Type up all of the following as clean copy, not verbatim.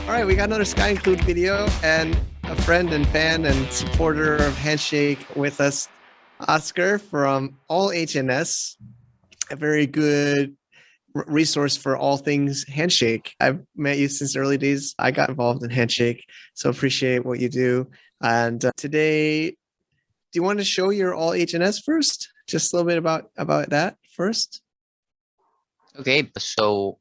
All right, we got another Sky Include video and a friend and fan and supporter of Handshake with us, Oscar from All HNS, a very good resource for all things Handshake. I've met you since the early days. I got involved in Handshake, so appreciate what you do. And today, do you want to show your All HNS first? Just a little bit about that first. Okay, so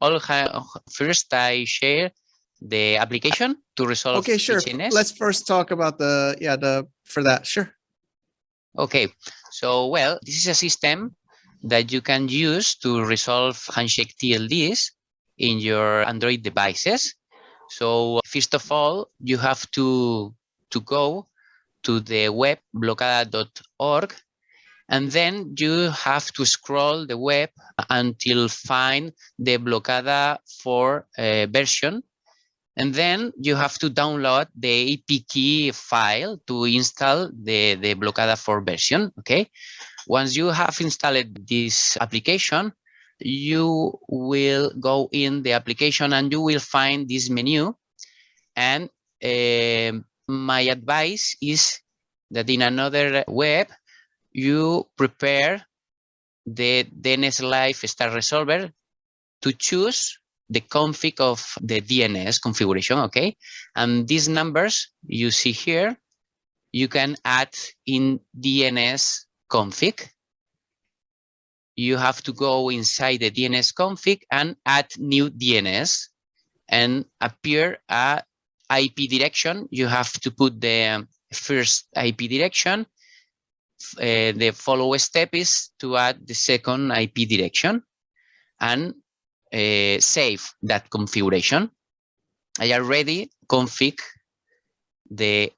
first I share the application to resolve. Okay, sure. HNS. Let's first talk about for that. Sure. Okay, so well, this is a system that you can use to resolve Handshake TLDs in your Android devices. So first of all, you have to go to the web blokada.org, and then you have to scroll the web until find the Blokada 4 version. And then you have to download the APK file to install the Blokada 4 version, okay? Once you have installed this application, you will go in the application and you will find this menu. And my advice is that in another web, you prepare the DNS Live Star Resolver to choose the config of the DNS configuration, okay? And these numbers you see here, you can add in DNS config. You have to go inside the DNS config and add new DNS and appear a IP direction. You have to put the first IP direction. The follow step is to add the second IP direction and save that configuration. I already config the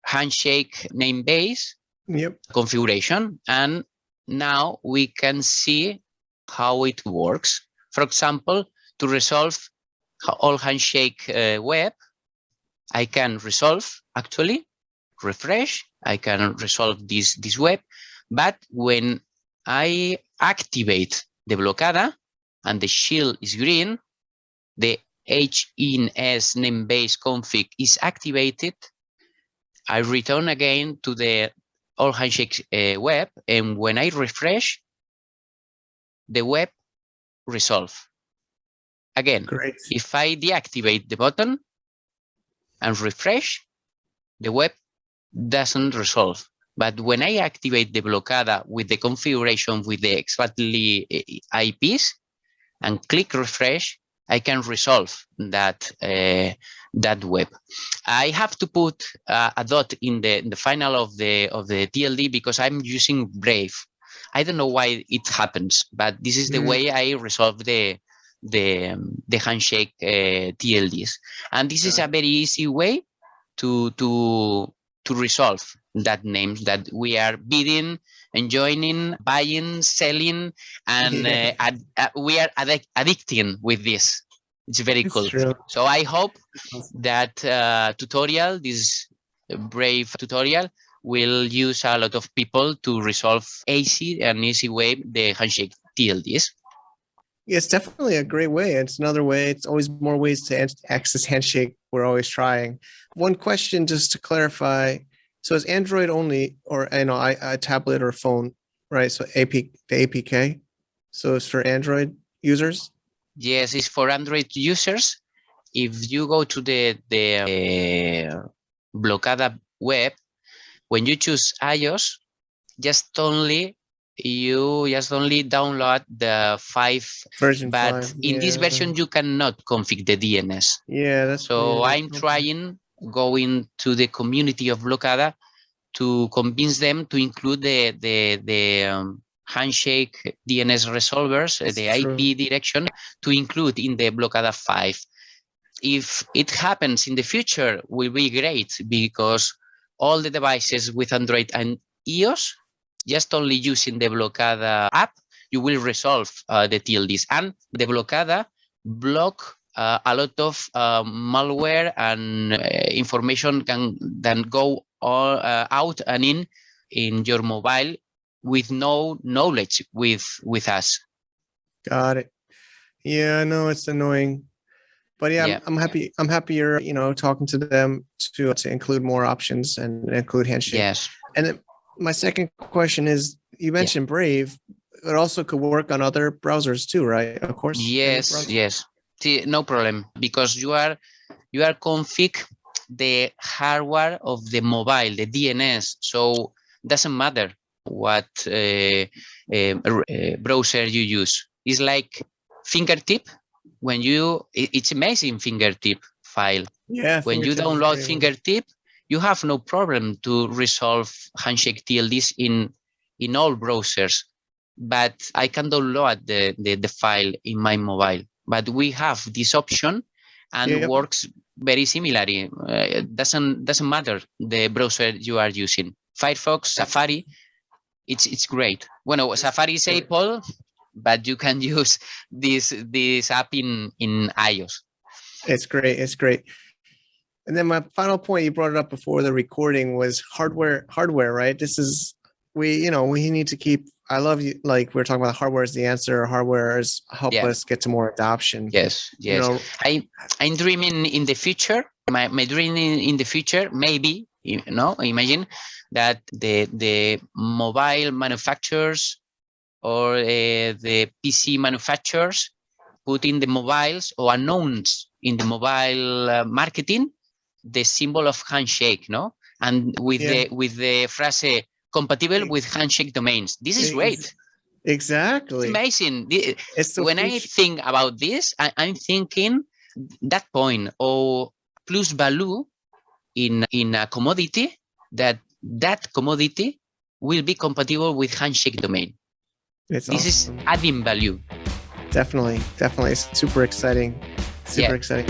Handshake namebase configuration, and now we can see how it works. For example, to resolve all Handshake web, I can resolve, actually, refresh, I can resolve this web, but when I activate the Blokada and the shield is green, the HNS namebase config is activated, I return again to the All Handshake web, and when I refresh, the web resolve. Again, great. If I deactivate the button and refresh, the web doesn't resolve. But when I activate the Blokada with the configuration with the exactly IPs and click refresh, I can resolve that that web. I have to put a dot in the final of the TLD because I'm using Brave. I don't know why it happens, but this is the way I resolve the Handshake TLDs, and this is a very easy way to resolve that names that we are bidding and joining, buying, selling, and we are addicting with this. It's very cool. So I hope that tutorial, this Brave tutorial, will use a lot of people to resolve easy way the Handshake TLDs. It's definitely a great way. It's another way. It's always more ways to access Handshake. We're always trying. One question just to clarify. So it's Android only, or a tablet or phone, right? So the APK. So it's for Android users? Yes, it's for Android users. If you go to the Blokada web, when you choose iOS, you just only download the 5 version, but in this version you cannot config the DNS. Yeah, that's so weird. I'm trying going to the community of Blokada to convince them to include the Handshake DNS resolvers, the IP direction, to include in the Blokada 5. If it happens in the future, will be great, because all the devices with Android and iOS, just only using the Blokada app, you will resolve the TLDs. And the Blokada block a lot of malware and information can then go all, out and in your mobile with no knowledge with us. Got it. Yeah, I know it's annoying. But yeah, I'm happy. I'm happy you're, talking to them to include more options and include Handshake. Yes. And then my second question is, you mentioned Brave. It also could work on other browsers too, right? Of course. Yes. Yes. No problem, because you are config the hardware of the mobile, the DNS. So doesn't matter what browser you use. It's like fingertip. When it's amazing fingertip file. Yeah. When you download fingertip, you have no problem to resolve Handshake TLDs in all browsers. But I can download the file in my mobile. But we have this option, and works very similarly. Doesn't matter the browser you are using. Firefox, Safari, it's great. Well, Safari is Apple, but you can use this app in iOS. It's great. It's great. And then my final point, you brought it up before the recording, was hardware, right? This is, we need to keep, I love you, like we're talking about hardware is the answer, hardware is help us get to more adoption. Yes. I'm dreaming in the future, my dream in the future, maybe, imagine that the mobile manufacturers or the PC manufacturers put in the mobiles or announce in the mobile marketing the symbol of Handshake, and with the phrase compatible with Handshake domains. This is great. Exactly. It's amazing. When I think about this, I'm thinking that point or plus value in a commodity, that commodity will be compatible with Handshake domain. This is adding value. Definitely. It's super exciting. Exciting.